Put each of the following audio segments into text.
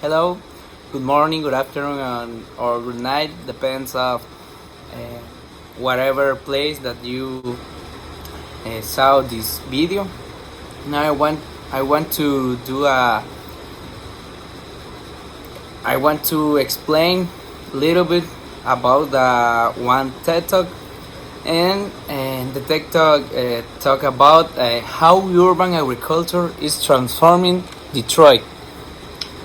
Hello, good morning, good afternoon, or good night, depends of uh, whatever place that you saw this video. Now I want to do a I want to explain a little bit about the one TED Talk, and the TED Talk talk about how urban agriculture is transforming Detroit.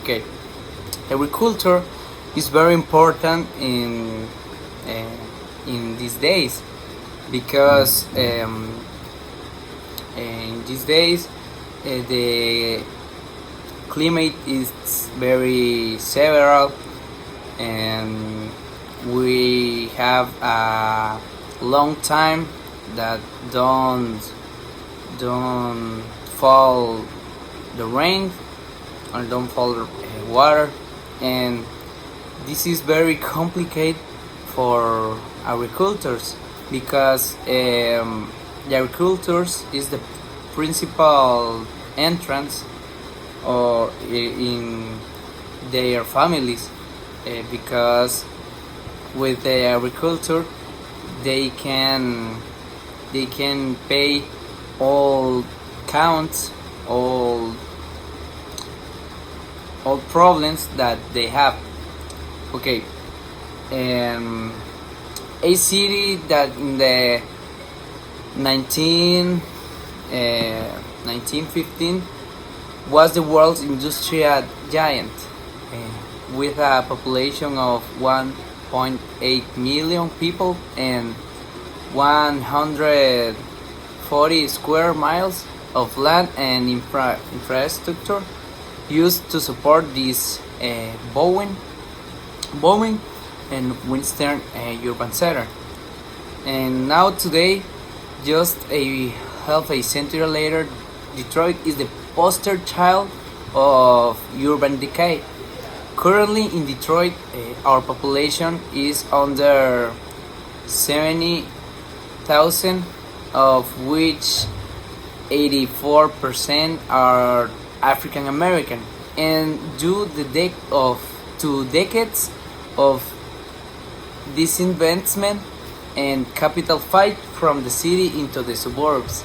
Okay, agriculture is very important in these days because in these days the climate is very severe, and we have a long time that don't fall the rain or don't fall water, and this is very complicated for agricultures because the agricultures is the principal entrance or in their families, because with the agriculture they can pay all counts, all problems that they have. Okay, a city that in the 1915 was the world's industrial giant, with a population of 1.8 million people and 140 square miles of land and infrastructure used to support this Boeing and Winston urban center. And now today, just a half a century later, Detroit is the poster child of urban decay. Currently in Detroit, our population is under 70,000, of which 84% are African American, and due the of 2 decades of disinvestment and capital fight from the city into the suburbs,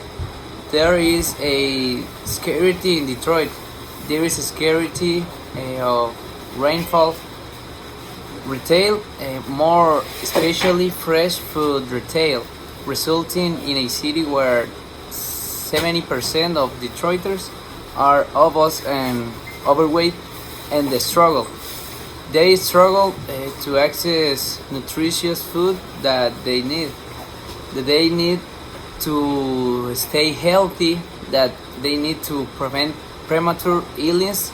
there is a scarcity in Detroit. There is a scarcity of rainfall retail, more especially fresh food retail, resulting in a city where 70% of Detroiters are obese and overweight, and they struggle to access nutritious food that they need to stay healthy, that they need to prevent premature illness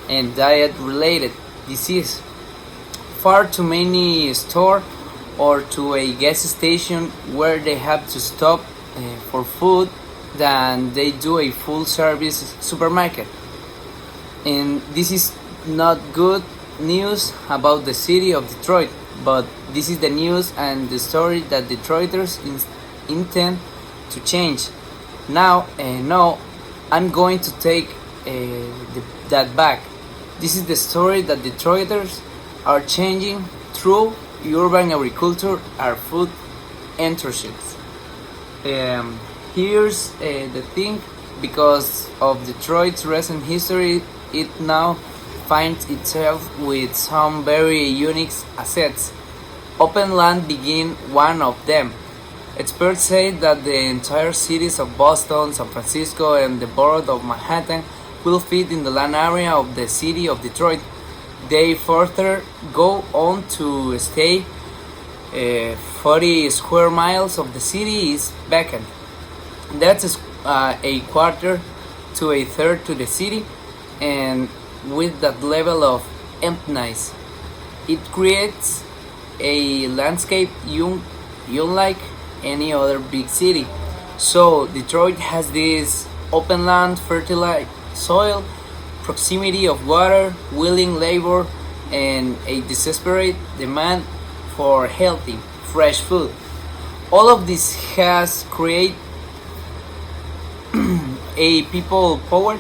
and diet related disease. Far too many store or to a gas station where they have to stop for food than they do a full service supermarket. And this is not good news about the city of Detroit, but this is the news and the story that Detroiters intend to change. Now, I'm going to take that back. This is the story that Detroiters are changing through urban agriculture or food enthusiasts. Here's the thing: because of Detroit's recent history, it now finds itself with some very unique assets. Open land being one of them. Experts say that the entire cities of Boston, San Francisco, and the borough of Manhattan will fit in the land area of the city of Detroit. They further go on to say 40 square miles of the city is vacant. That's a quarter to a third to the city, and with that level of emptiness, it creates a landscape unlike any other big city. So Detroit has this open land, fertile soil, proximity of water, willing labor, and a desperate demand for healthy, fresh food. All of this has created a people-powered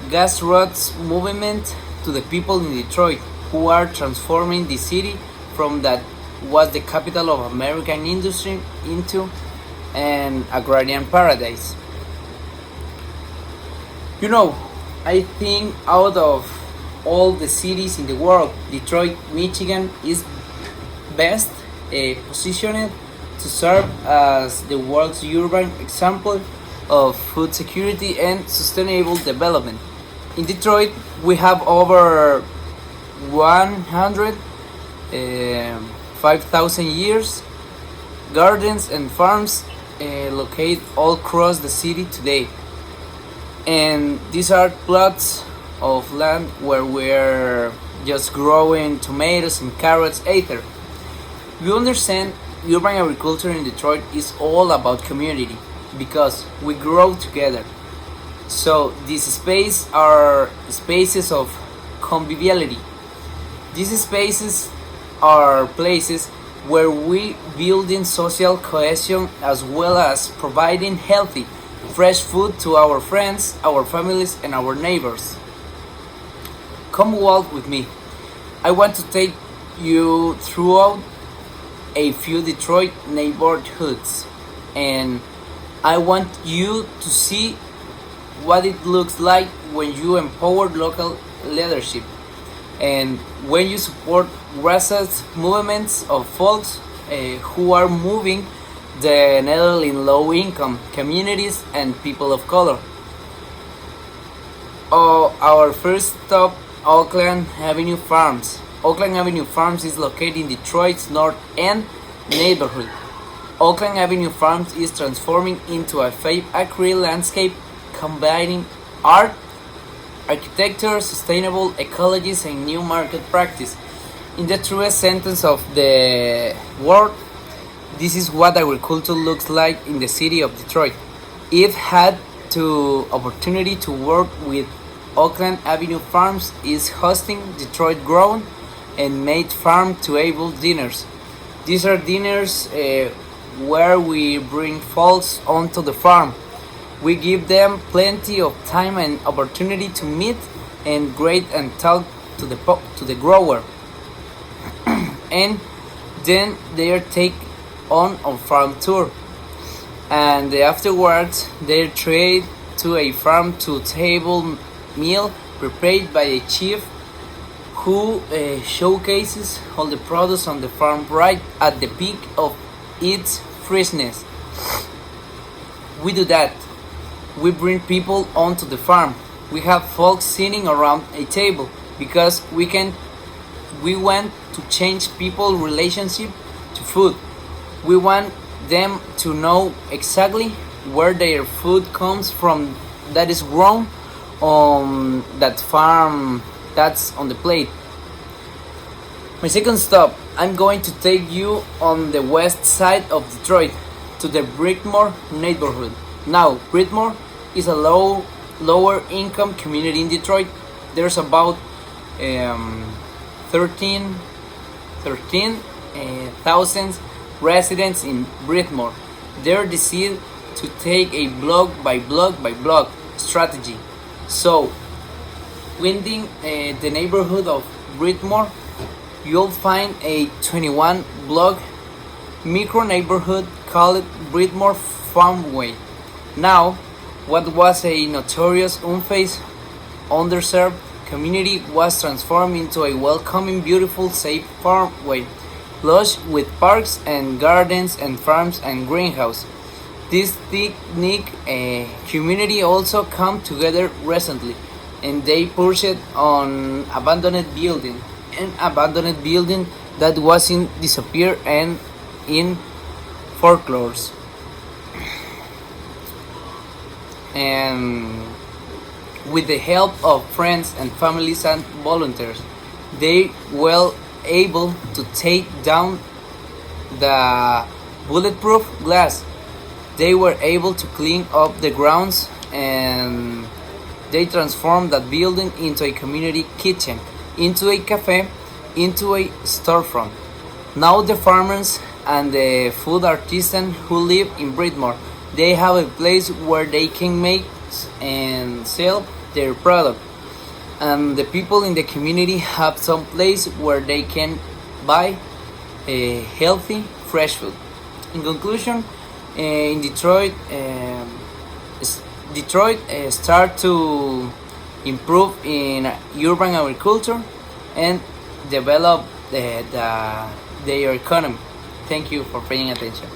grassroots movement to the people in Detroit who are transforming the city from that was the capital of American industry into an agrarian paradise. You know, I think out of all the cities in the world, Detroit, Michigan is best positioned to serve as the world's urban example of food security and sustainable development. In Detroit, we have over 105,000 years gardens and farms located all across the city today. And these are plots of land where we're just growing tomatoes and carrots either. We understand urban agriculture in Detroit is all about community because we grow together. So these spaces are spaces of conviviality. These spaces are places where we build in social cohesion as well as providing healthy, fresh food to our friends, our families, and our neighbors. Come walk with me. I want to take you throughout a few Detroit neighborhoods, and I want you to see what it looks like when you empower local leadership and when you support grassroots movements of folks who are moving the needle in low income communities and people of color. Oh, our first stop, Oakland Avenue Farms. Oakland Avenue Farms is located in Detroit's North End neighborhood. Oakland Avenue Farms is transforming into a five-acre landscape combining art, architecture, sustainable ecologies, and new market practice. In the truest sentence of the word, this is what agriculture looks like in the city of Detroit. I've had the opportunity to work with Oakland Avenue Farms is hosting Detroit grown and made farm to able dinners. These are dinners where we bring folks onto the farm. We give them plenty of time and opportunity to meet and grade and talk to the grower, and then they are take on a farm tour, and afterwards they trade to a farm to table meal prepared by a chief who showcases all the produce on the farm right at the peak of its freshness. We do that. We bring people onto the farm. We have folks sitting around a table because we want to change people's relationship to food. We want them to know exactly where their food comes from that is grown on that farm that's on the plate. My second stop, I'm going to take you on the west side of Detroit to the Brickmore neighborhood. Now, Brickmore is a lower income community in Detroit. There's about 13,000 residents in Brickmore. They're decided to take a block by block strategy. So, within the neighborhood of Brickmore, you'll find a 21 block micro neighborhood called Brickmore Farmway. Now, what was a notorious unfaced, underserved community was transformed into a welcoming, beautiful, safe farmway, lush with parks and gardens and farms and greenhouse. This ethnic community also come together recently, and they purchased an abandoned building that was in disappear and in foreclosure. And with the help of friends and families and volunteers, they were able to take down the bulletproof glass. They were able to clean up the grounds, and they transformed that building into a community kitchen, into a cafe, into a storefront. Now the farmers and the food artisans who live in Brickmore, they have a place where they can make and sell their product. and the people in the community have some place where they can buy healthy, fresh food. In conclusion, in Detroit, Detroit start to improve in urban agriculture and develop their economy. Thank you for paying attention.